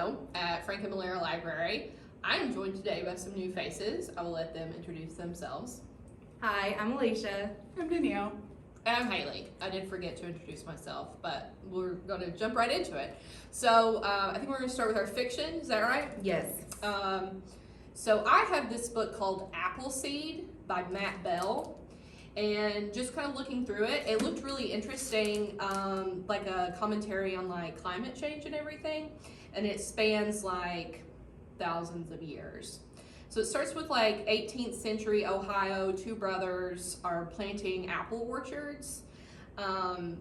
Danielle at Frank and Allara Library. I am joined today by some new faces. I will let them introduce themselves. Hi, I'm Elisha. I'm Danielle. And I'm Haley. I did forget to introduce myself, but we're going to jump right into it. So I think we're going to start with our fiction. Is that right? Yes. So I have this book called Appleseed by Matt Bell. And just kind of looking through it, it looked really interesting, like a commentary on like climate change and everything. And it spans like thousands of years. So it starts with like 18th century Ohio. Two brothers are planting apple orchards. And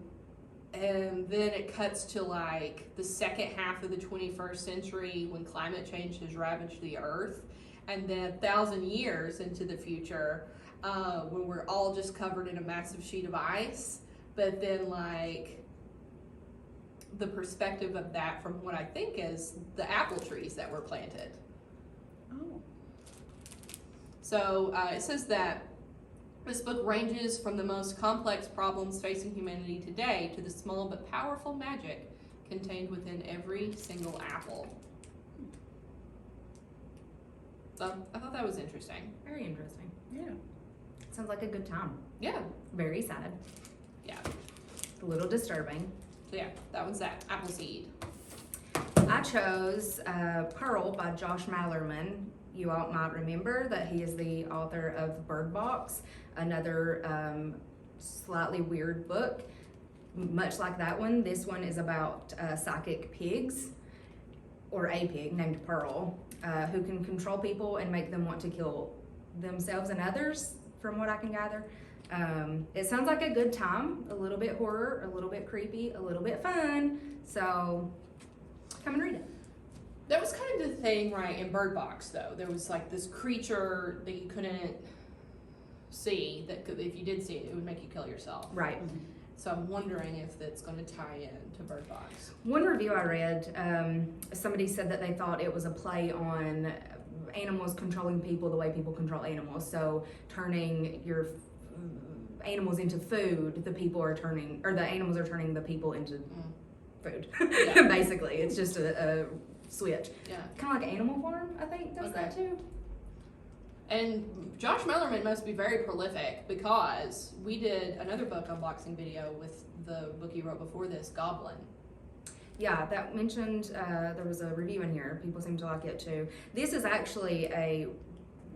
then it cuts to like the second half of the 21st century when climate change has ravaged the earth. And then 1,000 years into the future, when we're all just covered in a massive sheet of ice. But then like the perspective of that from what I think is the apple trees that were planted. Oh. So it says that this book ranges from the most complex problems facing humanity today to the small but powerful magic contained within every single apple. So I thought that was interesting. Very interesting. Yeah. Sounds like a good time. Yeah. Very sad. Yeah. A little disturbing. So yeah, that one's that. Appleseed. I chose Pearl by Josh Malerman. You all might remember that he is the author of Bird Box, another slightly weird book. Much like that one, this one is about psychic pigs, or a pig named Pearl, who can control people and make them want to kill themselves and others, from what I can gather. It sounds like a good time, a little bit horror, a little bit creepy, a little bit fun, so come and read it. That was kind of the thing, right, in Bird Box, though. There was like this creature that you couldn't see, that could, if you did see it, it would make you kill yourself. Right. So I'm wondering if that's going to tie in to Bird Box. One review I read, somebody said that they thought it was a play on animals controlling people the way people control animals. So turning your animals into food, the people are turning, or the animals are turning the people into food. Yeah. Basically, it's just a switch. Yeah. Kind of like Animal Farm, I think, does that too. And Josh Malerman must be very prolific, because we did another book unboxing video with the book he wrote before this, Goblin. Yeah, that mentioned, there was a review in here. People seem to like it too. This is actually a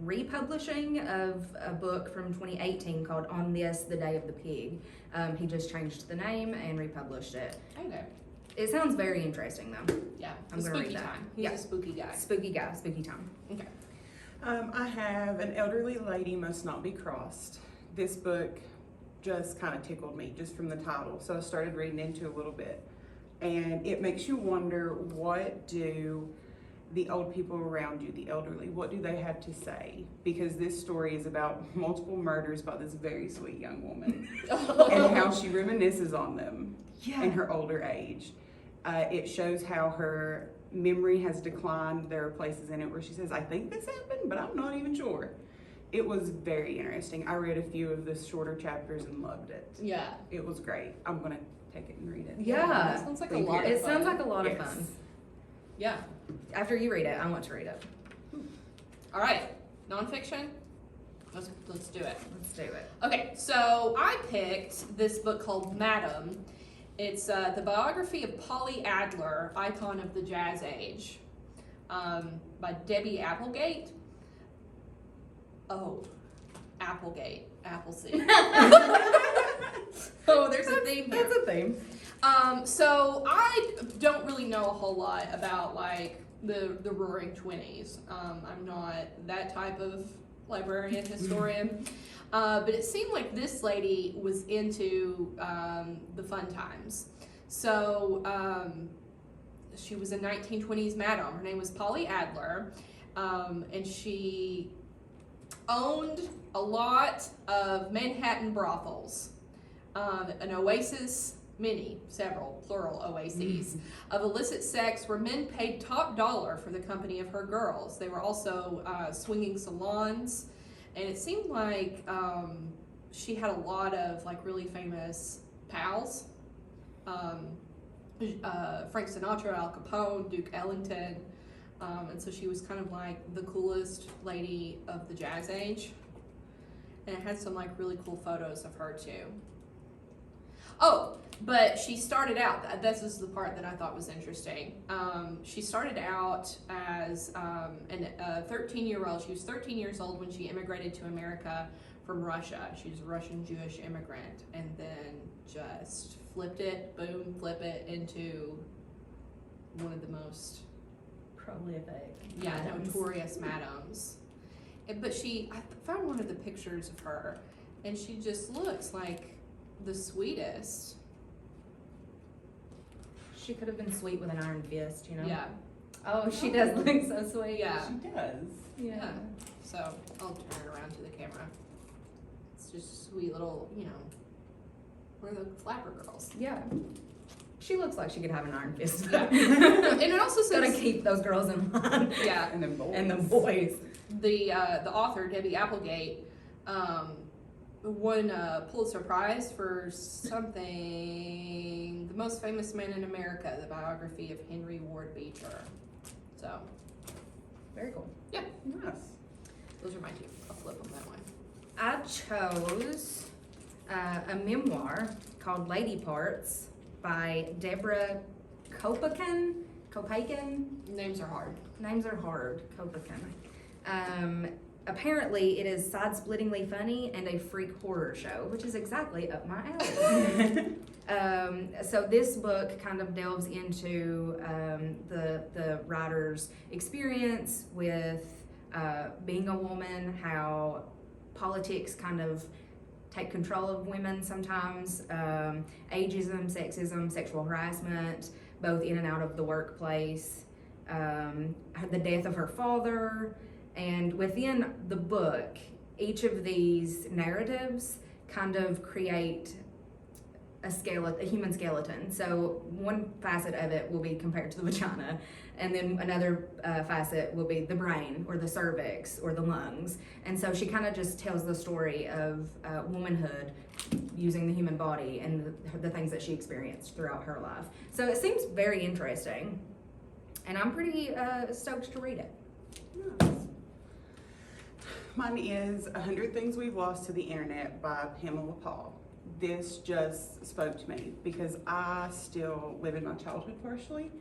republishing of a book from 2018 called On This, the Day of the Pig. He just changed the name and republished it. Okay. It sounds very interesting though. Yeah. I'm gonna spooky read that. time. He's Yeah. a spooky guy. Spooky guy, spooky time. Okay. I have An Elderly Lady Must Not Be Crossed. This book just kind of tickled me just from the title. So I started reading into it a little bit. And it makes you wonder, what do the old people around you, the elderly, what do they have to say? Because this story is about multiple murders by this very sweet young woman and how she reminisces on them in her older age. It shows how her memory has declined. There are places in it where she says, I think this happened, but I'm not even sure. It was very interesting. I read a few of the shorter chapters and loved it. Yeah. It was great. I'm going to take it and read it. Yeah. That sounds like a lot of fun. It sounds like a lot of Yes. fun. Yeah. After you read it, I want to read it. All right. Nonfiction? Let's do it. Let's do it. Okay, so I picked this book called Madam. It's the biography of Polly Adler, icon of the jazz age, by Debbie Applegate. Oh, Applegate, Appleseed. Oh, there's a theme here. That's a theme. So I don't really know a whole lot about like the Roaring Twenties. I'm not that type of librarian historian. But it seemed like this lady was into the fun times. So she was a 1920s madam. Her name was Polly Adler, and she owned a lot of Manhattan brothels, an oasis, several, plural oases, of illicit sex where men paid top dollar for the company of her girls. They were also swinging salons. And it seemed like she had a lot of like really famous pals. Frank Sinatra, Al Capone, Duke Ellington. And so she was kind of like the coolest lady of the jazz age. And it had some like really cool photos of her too. Oh, but she started out, this is the part that I thought was interesting. She started out as a 13-year-old. She was 13 years old when she immigrated to America from Russia. She was a Russian Jewish immigrant, and then just flip it into one of the most Prolific. notorious madams. But I found one of the pictures of her, and she just looks like the sweetest. She could have been sweet with an iron fist, you know? Yeah. Oh, she does look so sweet. Yeah. She does. Yeah. So I'll turn it around to the camera. It's just sweet little, we're the flapper girls. Yeah. She looks like she could have an iron fist. Yeah. And it also Gotta says, keep those girls in line. yeah, And then boys. And the boys. the author, Debbie Applegate, won a Pulitzer Prize for something, The Most Famous Man in America, the biography of Henry Ward Beecher. So, Very cool. yeah, Nice. those are my two. I'll flip them that way. I chose a memoir called Lady Parts by Deborah Kopakin. Names are hard. Names are hard. Kopakin. Apparently, it is side-splittingly funny and a freak horror show, which is exactly up my alley. So this book kind of delves into the writer's experience with being a woman, how politics kind of take control of women sometimes, ageism, sexism, sexual harassment, both in and out of the workplace, the death of her father. And within the book, each of these narratives kind of create a human skeleton. So one facet of it will be compared to the vagina, and then another facet will be the brain or the cervix or the lungs. And so she kind of just tells the story of womanhood using the human body and the things that she experienced throughout her life. So it seems very interesting, and I'm pretty stoked to read it. Nice. Mine is 100 Things We've Lost to the Internet by Pamela Paul. This just spoke to me because I still live in my childhood partially.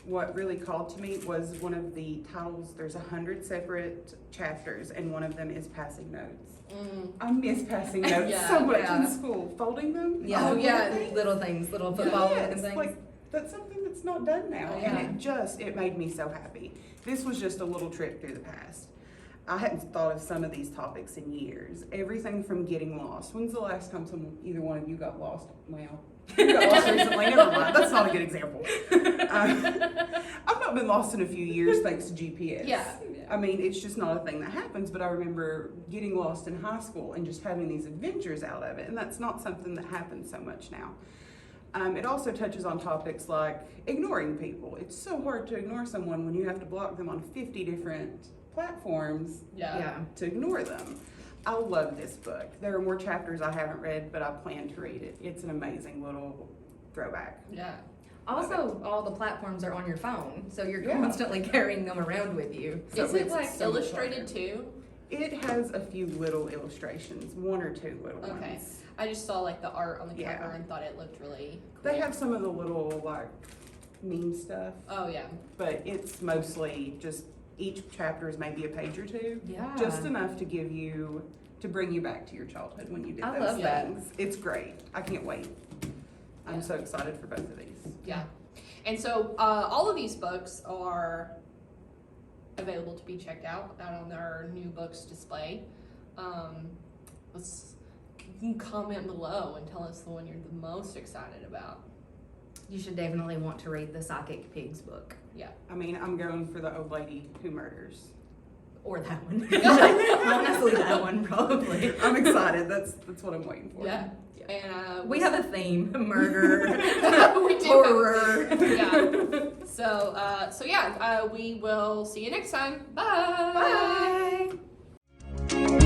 What really called to me was one of the titles. There's 100 separate chapters, and one of them is passing notes. I miss passing notes Yeah, so much yeah. in school. Folding them. Yeah, Oh, yeah. little things, little football Yes, and things. like that's something that's not done now, Yeah. and it made me so happy. This was just a little trip through the past. I hadn't thought of some of these topics in years. Everything from getting lost. When's the last time either one of you got lost? Well, you got lost recently. Never mind. That's not a good example. I've not been lost in a few years thanks to GPS. Yeah. I mean, it's just not a thing that happens, but I remember getting lost in high school and just having these adventures out of it, and that's not something that happens so much now. It also touches on topics like ignoring people. It's so hard to ignore someone when you have to block them on 50 different platforms Yeah. to ignore them. I love this book. There are more chapters I haven't read, but I plan to read it. It's an amazing little throwback. Yeah. Also, all the platforms are on your phone, so you're Yeah. constantly carrying them around with you. So Is it it's like so much illustrated harder. too? It has a few little illustrations, one or two little Okay. ones. I just saw like the art on the Yeah. cover and thought it looked really cool. They have some of the little like meme stuff, Oh yeah. but it's mostly just each chapter is maybe a page or two. Yeah. Just enough to bring you back to your childhood when you did I those love that. things. It's great. I can't wait. I'm Yeah. so excited for both of these. Yeah. And so all of these books are available to be checked out on our new books display. You can comment below and tell us the one you're the most excited about. You should definitely want to read the Psychic Pigs book. I mean, I'm going for the old lady who murders. Or that one. Honestly, that one probably. I'm excited. That's what I'm waiting for. Yeah. And We have a theme: murder, we do. horror. Yeah. So yeah, we will see you next time. Bye. Bye.